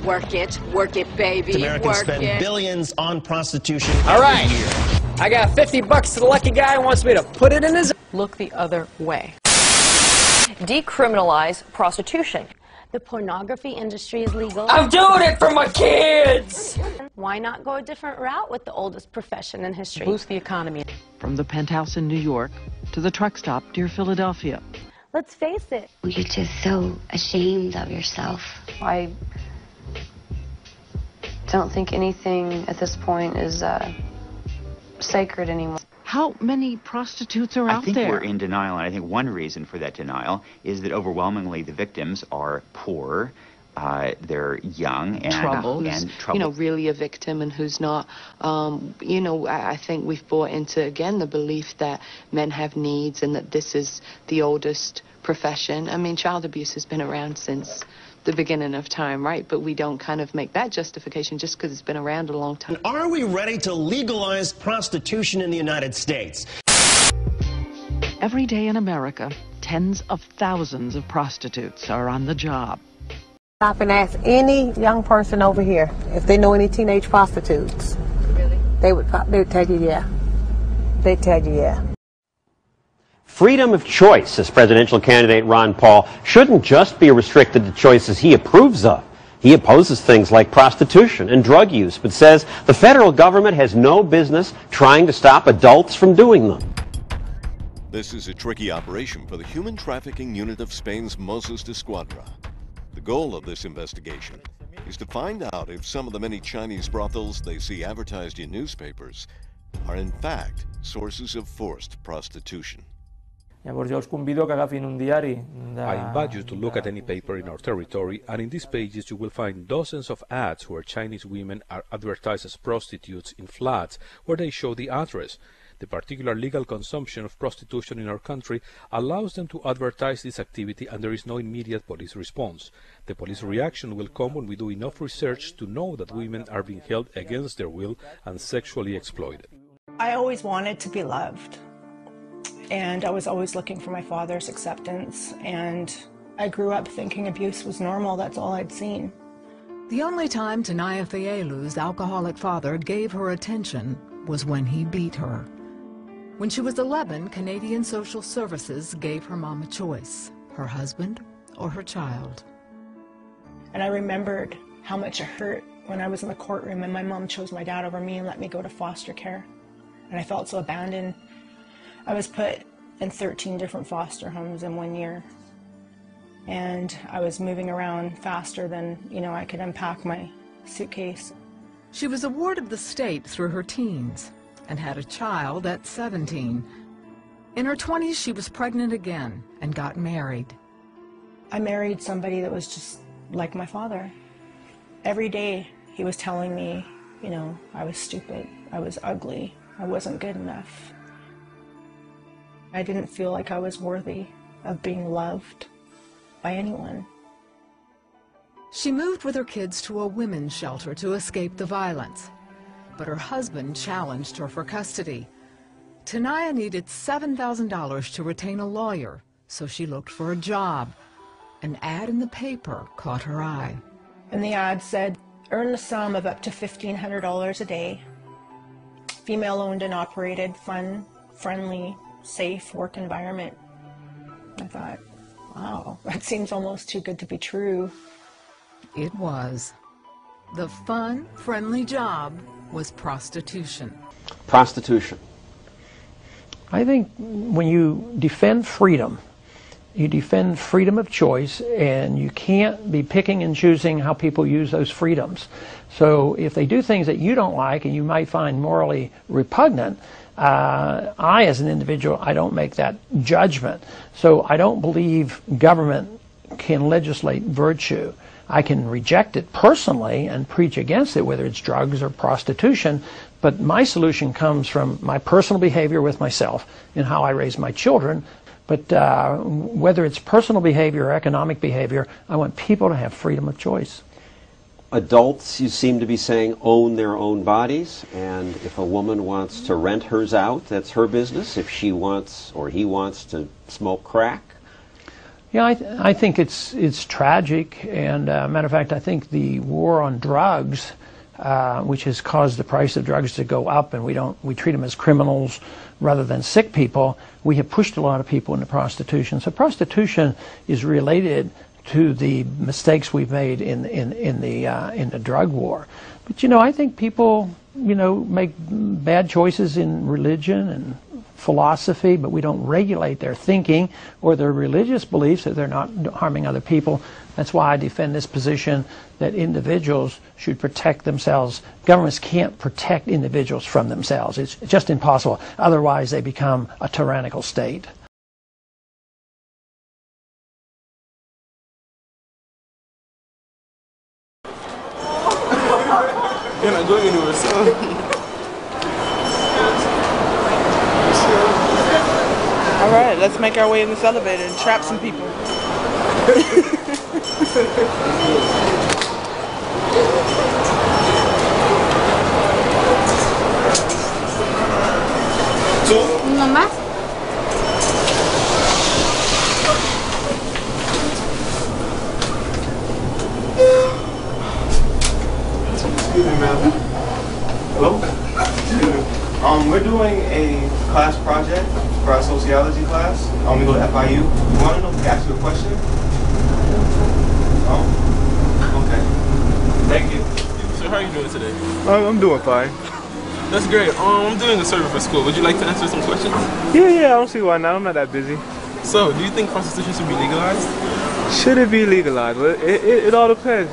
Work it, baby. Americans Work spend it. billions on prostitution All right. every year. I got $50 to the lucky guy who wants me to put it in his... Look the other way. Decriminalize prostitution. The pornography industry is legal. I'm doing it for my kids! Why not go a different route with the oldest profession in history? Boost the economy. From the penthouse in New York to the truck stop near Philadelphia. Let's face it. You're just so ashamed of yourself. I don't think anything at this point is sacred anymore. How many prostitutes are out there? I think we're in denial, and I think one reason for that denial is that overwhelmingly the victims are poor, they're young, and troubled. You know, really a victim and who's not. You know, I think we've bought into, again, the belief that men have needs and that this is the oldest profession. I mean, child abuse has been around since the beginning of time, right? But we don't kind of make that justification just because it's been around a long time. Are we ready to legalize prostitution in the United States? Every day in America, tens of thousands of prostitutes are on the job. Stop and ask any young person over here if they know any teenage prostitutes. Really? They would tell you yeah. They'd tell you yeah. Freedom of choice, says presidential candidate Ron Paul, shouldn't just be restricted to choices he approves of. He opposes things like prostitution and drug use, but says the federal government has no business trying to stop adults from doing them. This is a tricky operation for the human trafficking unit of Spain's Mossos de Escuadra. The goal of this investigation is to find out if some of the many Chinese brothels they see advertised in newspapers are in fact sources of forced prostitution. I invite you to look at any paper in our territory, and in these pages you will find dozens of ads where Chinese women are advertised as prostitutes in flats where they show the address. The particular legal consumption of prostitution in our country allows them to advertise this activity, and there is no immediate police response. The police reaction will come when we do enough research to know that women are being held against their will and sexually exploited. I always wanted to be loved. And I was always looking for my father's acceptance, and I grew up thinking abuse was normal. That's all I'd seen. The only time Tanaya Fielu's alcoholic father gave her attention was when he beat her. When she was 11, Canadian Social Services gave her mom a choice, her husband or her child. And I remembered how much it hurt when I was in the courtroom and my mom chose my dad over me and let me go to foster care. And I felt so abandoned. I was put in 13 different foster homes in 1 year, and I was moving around faster than, I could unpack my suitcase. She was a ward of the state through her teens and had a child at 17. In her 20s, she was pregnant again and got married. I married somebody that was just like my father. Every day he was telling me, I was stupid, I was ugly, I wasn't good enough. I didn't feel like I was worthy of being loved by anyone. She moved with her kids to a women's shelter to escape the violence, but her husband challenged her for custody. Tanaya needed $7,000 to retain a lawyer, so she looked for a job. An ad in the paper caught her eye. And the ad said, earn the sum of up to $1,500 a day. Female-owned and operated, fun, friendly, safe work environment. I thought, wow, that seems almost too good to be true. It was. The fun, friendly job was prostitution. Prostitution. I think when you defend freedom, you defend freedom of choice, and you can't be picking and choosing how people use those freedoms. So if they do things that you don't like and you might find morally repugnant, I, as an individual, I don't make that judgment. So I don't believe government can legislate virtue. I can reject it personally and preach against it, whether it's drugs or prostitution, but my solution comes from my personal behavior with myself and how I raise my children. But whether it's personal behavior or economic behavior, I want people to have freedom of choice. Adults, you seem to be saying, own their own bodies, and if a woman wants to rent hers out, that's her business. If she wants or he wants to smoke crack? Yeah, I think it's tragic, and matter of fact, I think the war on drugs, which has caused the price of drugs to go up, and we treat them as criminals rather than sick people, we have pushed a lot of people into prostitution. So prostitution is related to the mistakes we've made in the drug war. But I think people make bad choices in religion and philosophy, but we don't regulate their thinking or their religious beliefs so they're not harming other people. That's why I defend this position that individuals should protect themselves. Governments can't protect individuals from themselves. It's just impossible. Otherwise, they become a tyrannical state. You're not going anywhere, so. All right, let's make our way in this elevator and trap some people. ¿Uno más? Excuse me, ma'am. Hello? We're doing a class project for our sociology class. We go to FIU. You want to know if we can ask you a question? Oh? Okay. Thank you. So how are you doing today? I'm doing fine. That's great. I'm doing a survey for school. Would you like to answer some questions? Yeah, I don't see why not. I'm not that busy. So, do you think prostitution should be legalized? Should it be legalized? Well, it all depends,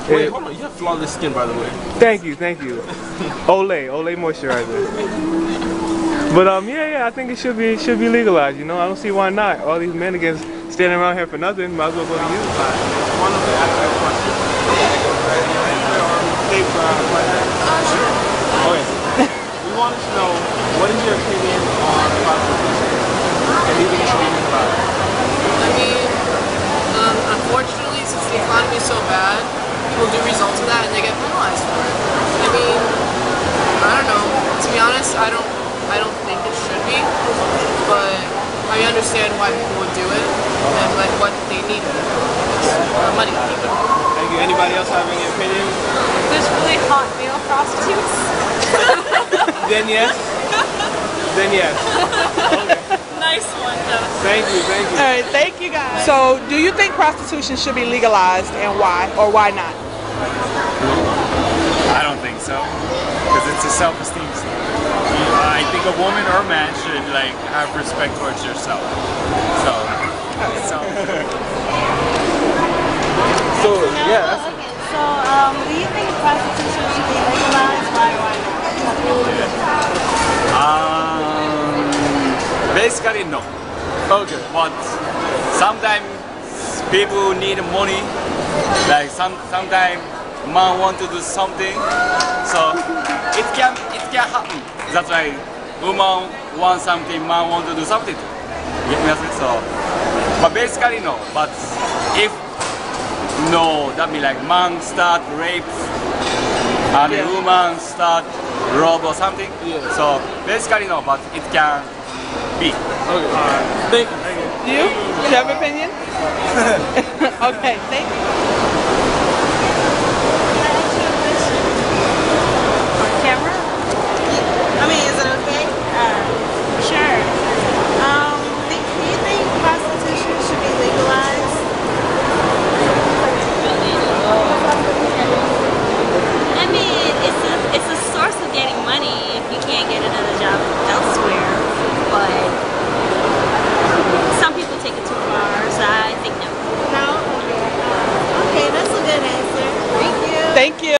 Wait, hold on. You have flawless skin, by the way. Thank you. Olay moisturizer. But yeah, I think it should be legalized. I don't see why not. All these mannequins standing around here for nothing. Might as well go to you. One of the actual questions. Sure. Okay. We wanted to know, what is your opinion on prostitution? And do you think it should be legalized? I mean, unfortunately, since the economy is so bad, people do result to that and they get penalized for it. I mean, I don't know. To be honest, I don't think it should be, but I understand why people would do it and like what they need. Money. Thank you. Anybody else have any opinion? There's really hot male prostitutes. Then yes. Okay. Nice one, though. Thank you. All right, thank you guys. So, do you think prostitution should be legalized, and why, or why not? I don't think so, because it's a self-esteem thing. I think a woman or a man should have respect towards yourself. So yeah. So, do you think prostitution should be legalized? Why not? Basically, no. Okay. But sometimes people need money. Sometimes man want to do something, so it can happen. That's why woman want something, man want to do something. So, but basically no. But if no, that means man start rape and the woman start rob or something. So basically no, but it can be. Okay. Thank you. You have an opinion? Okay, thank you.